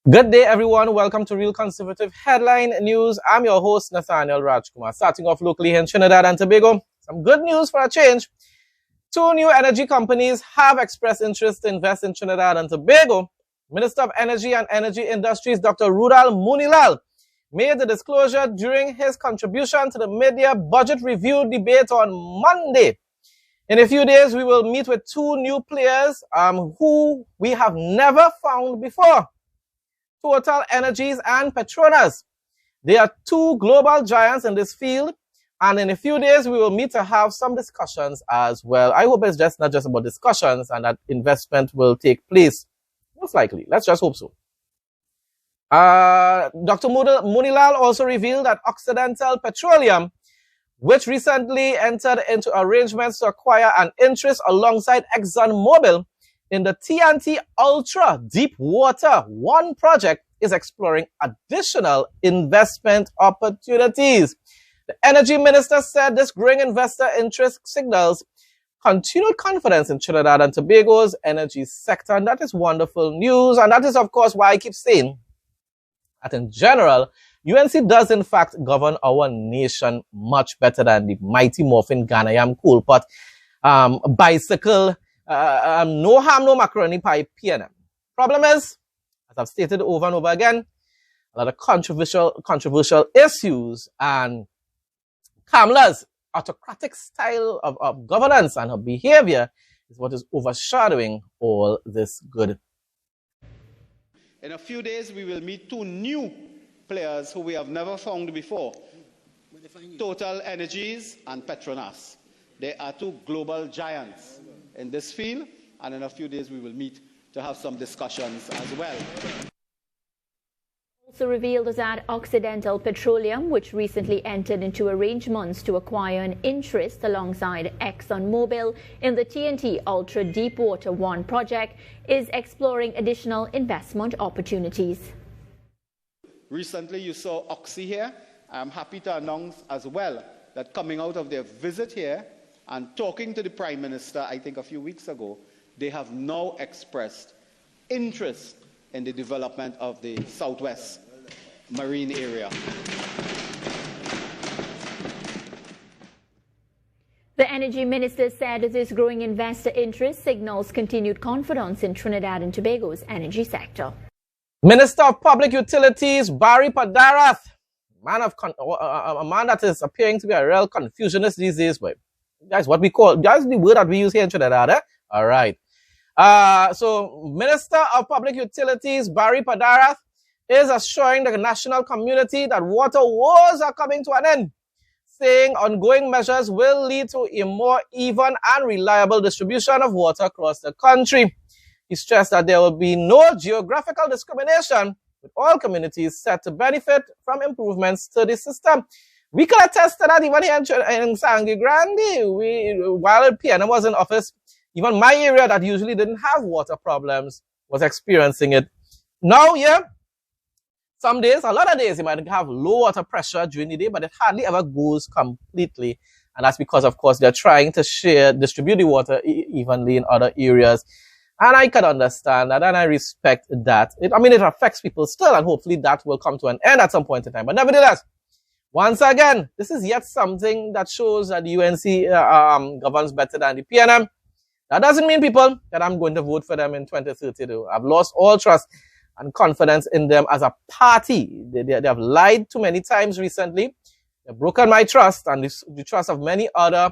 Good day, everyone. Welcome to Real Conservative Headline News. I'm your host, Nathaniel Rajkumar. Starting off locally in Trinidad and Tobago, some good news for a change. Two new energy companies have expressed interest to invest in Trinidad and Tobago. Minister of Energy and Energy Industries, Dr. Roodal Moonilal, made the disclosure during his contribution to the mid-year budget review debate on Monday. In a few days, we will meet with two new players who we have never found before. TotalEnergies And Petronas. They are two global giants in this field, and in a few days we will meet to have some discussions as well. I hope it's just not just about discussions and that investment will take place. Most likely. Let's just hope so. Dr. Moonilal also revealed that Occidental Petroleum, which recently entered into arrangements to acquire an interest alongside ExxonMobil in the TNT Ultra Deep Water 1 project, is exploring additional investment opportunities. The energy minister said this growing investor interest signals continued confidence in Trinidad and Tobago's energy sector, and that is wonderful news. And that is, of course, why I keep saying that in general, UNC does in fact govern our nation much better than the mighty morphin Ghanaian cool pot bicycle. No harm, no macaroni pie, PNM. Problem is, as I've stated over and over again, a lot of controversial issues and Kamala's autocratic style of governance and her behavior is what is overshadowing all this good. In a few days, we will meet two new players who we have never found before. TotalEnergies and Petronas. They are two global giants in this field, and in a few days we will meet to have some discussions as well. Also revealed is that Occidental Petroleum, which recently entered into arrangements to acquire an interest alongside ExxonMobil in the TNT Ultra Deepwater 1 project, is exploring additional investment opportunities. Recently you saw Oxy here. I'm happy to announce as well that coming out of their visit here and talking to the Prime Minister, I think a few weeks ago, they have now expressed interest in the development of the Southwest Marine area. The Energy Minister said this growing investor interest signals continued confidence in Trinidad and Tobago's energy sector. Minister of Public Utilities, Barry Padarath, a man that is appearing to be a real confusionist these days, but that's what we call, that's the word that we use here in Trinidad, eh? All right. So Minister of Public Utilities, Barry Padarath, is assuring the national community that water wars are coming to an end, saying ongoing measures will lead to a more even and reliable distribution of water across the country. He stressed that there will be no geographical discrimination, with all communities set to benefit from improvements to the system. We could attest to that even here in Sangre Grande. While PNM was in office, even my area that usually didn't have water problems was experiencing it. Now, yeah, some days, a lot of days, you might have low water pressure during the day, but it hardly ever goes completely. And that's because, of course, they're trying to distribute the water evenly in other areas. And I can understand that, and I respect that. It affects people still, and hopefully that will come to an end at some point in time. But nevertheless, once again, this is yet something that shows that the UNC governs better than the PNM. That doesn't mean, people, that I'm going to vote for them in 2032. I've lost all trust and confidence in them as a party. They have lied too many times recently. They've broken my trust and the trust of many other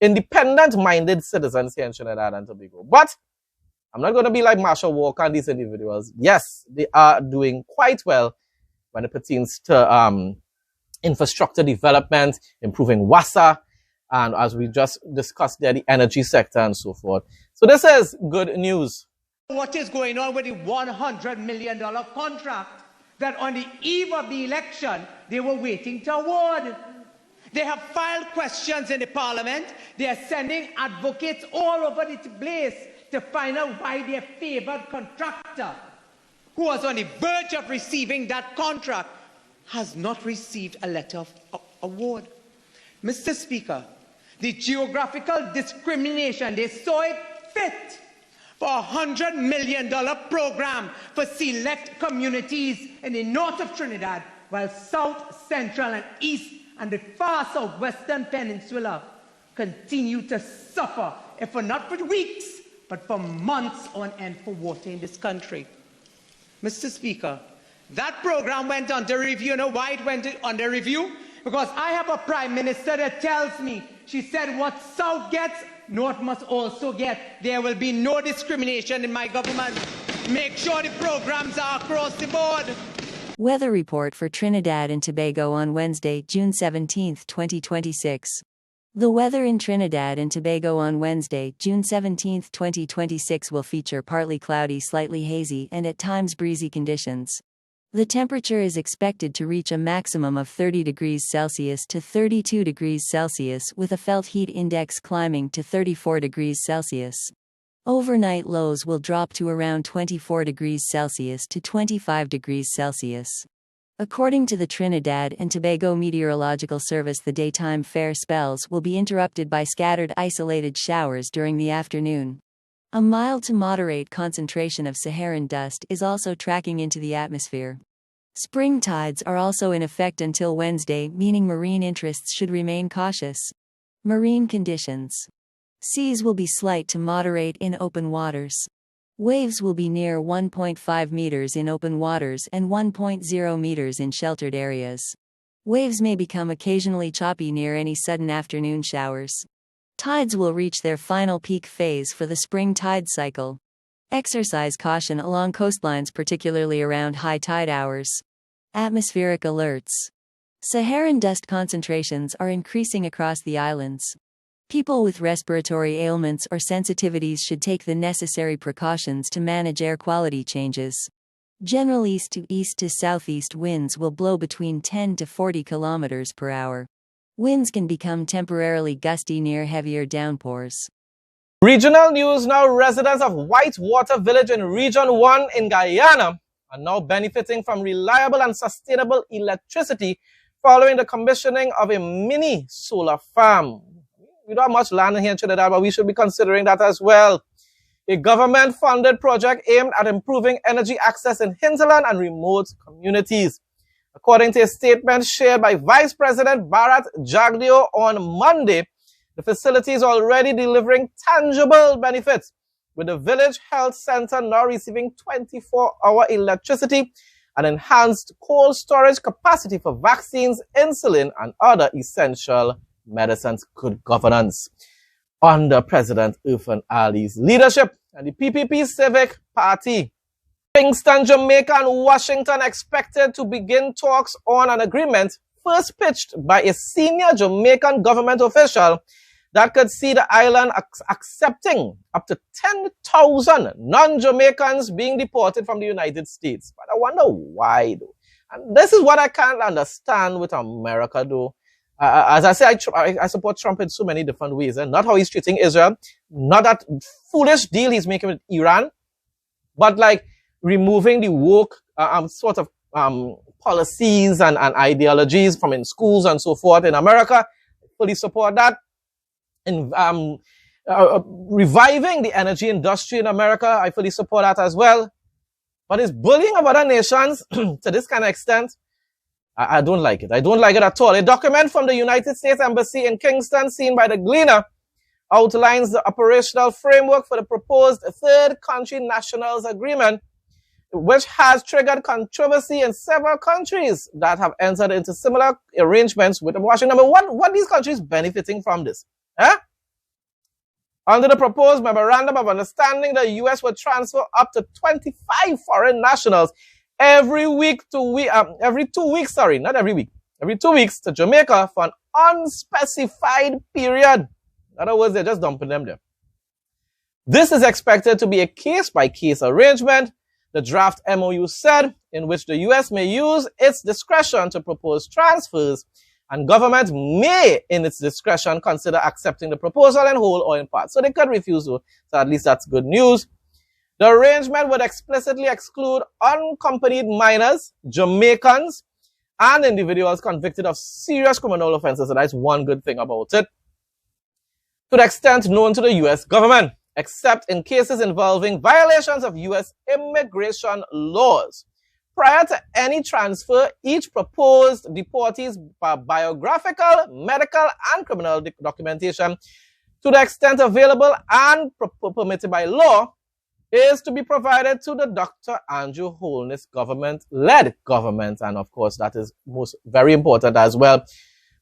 independent-minded citizens here in Trinidad and Tobago. But I'm not going to be like Marshall Walker and these individuals. Yes, they are doing quite well when it pertains to infrastructure development, improving WASA, and as we just discussed there, the energy sector and so forth. So this is good news. What is going on with the $100 million contract that on the eve of the election, they were waiting to award? They have filed questions in the parliament. They are sending advocates all over the place to find out why their favored contractor, who was on the verge of receiving that contract, has not received a letter of award. Mr. Speaker, the geographical discrimination, they saw it fit for a $100 million program for select communities in the north of Trinidad, while South, Central, and East and the far southwestern peninsula continue to suffer, if not for weeks, but for months on end for water in this country. Mr. Speaker, that program went under review. You know why it went under review? Because I have a Prime Minister that tells me, she said, what South gets, North must also get. There will be no discrimination in my government. Make sure the programs are across the board. Weather report for Trinidad and Tobago on Wednesday, June 17, 2026. The weather in Trinidad and Tobago on Wednesday, June 17, 2026 will feature partly cloudy, slightly hazy, and at times breezy conditions. The temperature is expected to reach a maximum of 30 degrees Celsius to 32 degrees Celsius, with a felt heat index climbing to 34 degrees Celsius. Overnight lows will drop to around 24 degrees Celsius to 25 degrees Celsius. According to the Trinidad and Tobago Meteorological Service, the daytime fair spells will be interrupted by scattered isolated showers during the afternoon. A mild to moderate concentration of Saharan dust is also tracking into the atmosphere. Spring tides are also in effect until Wednesday, meaning marine interests should remain cautious. Marine conditions. Seas will be slight to moderate in open waters. Waves will be near 1.5 meters in open waters and 1.0 meters in sheltered areas. Waves may become occasionally choppy near any sudden afternoon showers. Tides will reach their final peak phase for the spring tide cycle. Exercise caution along coastlines, particularly around high tide hours. Atmospheric alerts. Saharan dust concentrations are increasing across the islands. People with respiratory ailments or sensitivities should take the necessary precautions to manage air quality changes. General east to southeast winds will blow between 10 to 40 kilometers per hour. Winds can become temporarily gusty near heavier downpours. Regional news now. Residents of Whitewater Village in Region 1 in Guyana are now benefiting from reliable and sustainable electricity following the commissioning of a mini solar farm. We don't have much land here in Trinidad, but we should be considering that as well. A government-funded project aimed at improving energy access in hinterland and remote communities. According to a statement shared by Vice President Bharat Jagdeo on Monday, the facility is already delivering tangible benefits, with the village health center now receiving 24-hour electricity and enhanced cold storage capacity for vaccines, insulin, and other essential medicines. Good governance under President Irfan Ali's leadership. And the PPP Civic Party. Kingston, Jamaica, and Washington expected to begin talks on an agreement first pitched by a senior Jamaican government official that could see the island accepting up to 10,000 non-Jamaicans being deported from the United States. But I wonder why, though. And this is what I can't understand with America, though. As I say, I support Trump in so many different ways. Not how he's treating Israel, not that foolish deal he's making with Iran, but like removing the woke sort of policies and ideologies from in schools and so forth in America. I fully support that. In reviving the energy industry in America, I fully support that as well. But his bullying of other nations to this kind of extent, I don't like it. I don't like it at all. A document from the United States Embassy in Kingston, seen by the Gleaner, outlines the operational framework for the proposed third country nationals agreement, which has triggered controversy in several countries that have entered into similar arrangements with Washington. But what are these countries benefiting from this? Under the proposed memorandum of understanding, the U.S. would transfer up to 25 foreign nationals every 2 weeks to Jamaica for an unspecified period. In other words, they're just dumping them there. This is expected to be a case-by-case arrangement, the draft MOU said, in which the U.S. may use its discretion to propose transfers, and government may, in its discretion, consider accepting the proposal in whole or in part. So they could refuse to, so at least that's good news. The arrangement would explicitly exclude unaccompanied minors, Jamaicans, and individuals convicted of serious criminal offenses. So that's one good thing about it. To the extent known to the U.S. government. except in cases involving violations of U.S. immigration laws. Prior to any transfer, each proposed deportee's biographical, medical, and criminal documentation, to the extent available and permitted by law, is to be provided to the Dr. Andrew Holness government-led government. And of course, that is very important as well.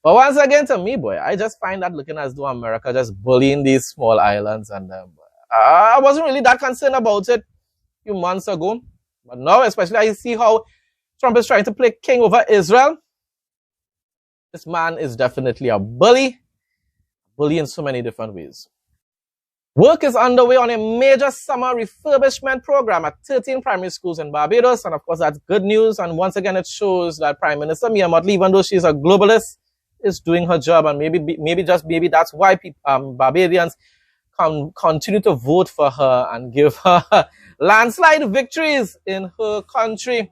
But once again, to me, boy, I just find that looking as though America just bullying these small islands. And I wasn't really that concerned about it a few months ago. But now, especially, I see how Trump is trying to play king over Israel. This man is definitely a bully in so many different ways. Work is underway on a major summer refurbishment program at 13 primary schools in Barbados. And of course, that's good news. And once again, it shows that Prime Minister Mia Mottley, even though she's a globalist, is doing her job. And maybe that's why Barbadians continue to vote for her and give her landslide victories in her country.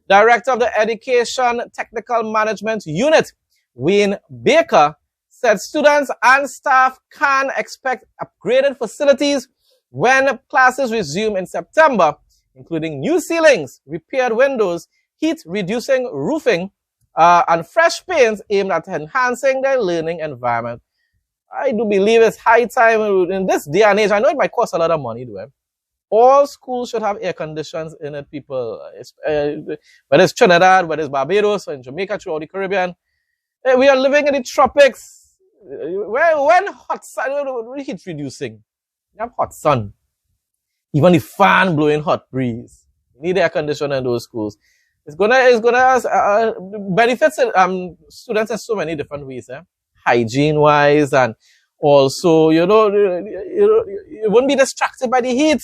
Director of the Education Technical Management Unit, Wayne Baker, said students and staff can expect upgraded facilities when classes resume in September, including new ceilings, repaired windows, heat-reducing roofing, and fresh paints aimed at enhancing their learning environment. I do believe it's high time in this day and age. I know it might cost a lot of money, though. All schools should have air conditions in it, people. Whether it's Trinidad, whether it's Barbados, or in Jamaica, throughout the Caribbean. We are living in the tropics. When hot sun, heat reducing. You have hot sun. Even the fan blowing hot breeze. You need air conditioner in those schools. It's gonna benefit students in so many different ways, hygiene-wise, and also, you wouldn't be distracted by the heat.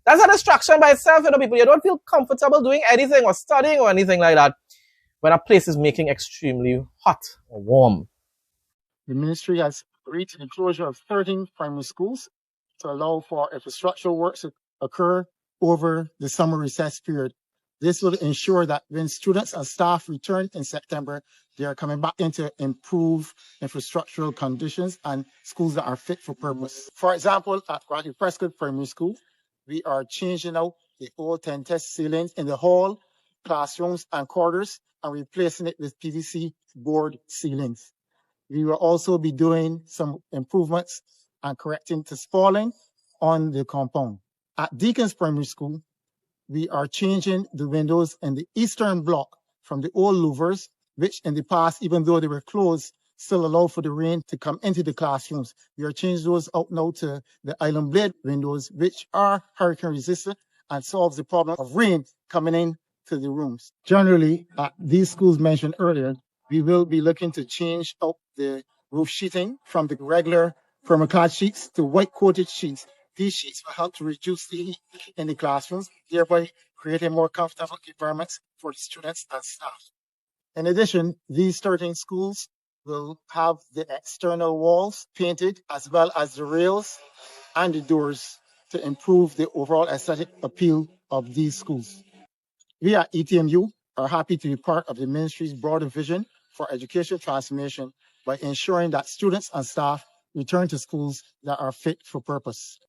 That's a distraction by itself, people. You don't feel comfortable doing anything or studying or anything like that when a place is making extremely hot or warm. The ministry has agreed to the closure of 13 primary schools to allow for infrastructural works to occur over the summer recess period. This will ensure that when students and staff return in September, they are coming back into improved infrastructural conditions and schools that are fit for purpose. For example, at Granny Prescott Primary School, we are changing out the old 10-test ceilings in the hall, classrooms, and corridors, and replacing it with PVC board ceilings. We will also be doing some improvements and correcting the spalling on the compound. At Deacons Primary School, we are changing the windows in the eastern block from the old louvers, which in the past, even though they were closed, still allow for the rain to come into the classrooms. We are changing those out now to the island blade windows, which are hurricane resistant and solves the problem of rain coming in to the rooms. Generally, at these schools mentioned earlier, we will be looking to change out the roof sheeting from the regular permacard sheets to white coated sheets. These sheets will help to reduce the heat in the classrooms, thereby creating more comfortable environments for the students and staff. In addition, these 13 schools will have the external walls painted as well as the rails and the doors to improve the overall aesthetic appeal of these schools. We at ETMU are happy to be part of the ministry's broader vision for education transformation by ensuring that students and staff return to schools that are fit for purpose.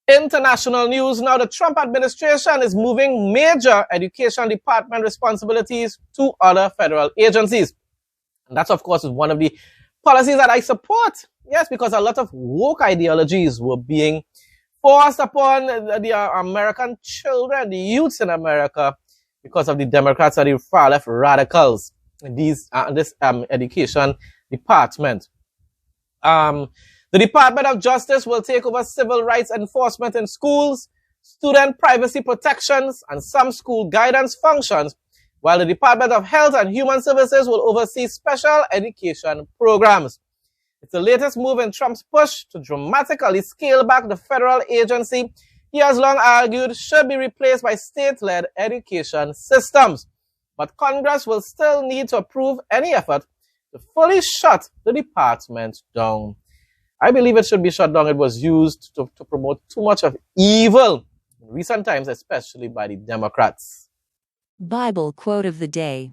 International news now. The Trump administration is moving major education department responsibilities to other federal agencies. And that, of course, is one of the policies that I support. Yes, because a lot of woke ideologies were being forced upon the American children, the youths in America, because of the Democrats and the far-left radicals in this education department. The Department of Justice will take over civil rights enforcement in schools, student privacy protections, and some school guidance functions, while the Department of Health and Human Services will oversee special education programs. It's the latest move in Trump's push to dramatically scale back the federal agency he has long argued should be replaced by state-led education systems. But Congress will still need to approve any effort to fully shut the department down. I believe it should be shut down. It was used to promote too much of evil in recent times, especially by the Democrats. Bible quote of the day.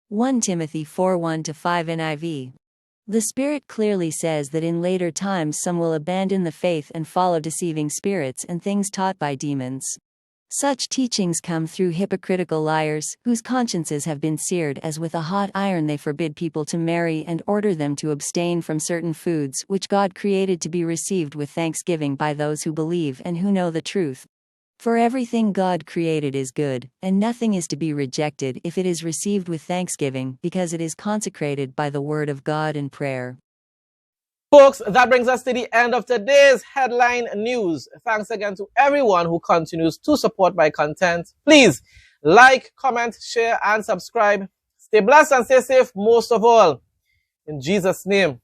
1 Timothy 4:1-5 NIV. The Spirit clearly says that in later times some will abandon the faith and follow deceiving spirits and things taught by demons. Such teachings come through hypocritical liars, whose consciences have been seared as with a hot iron. They forbid people to marry and order them to abstain from certain foods which God created to be received with thanksgiving by those who believe and who know the truth. For everything God created is good, and nothing is to be rejected if it is received with thanksgiving, because it is consecrated by the word of God and prayer. Folks, that brings us to the end of today's headline news. Thanks again to everyone who continues to support my content. Please like, comment, share, and subscribe. Stay blessed and stay safe most of all. In Jesus' name.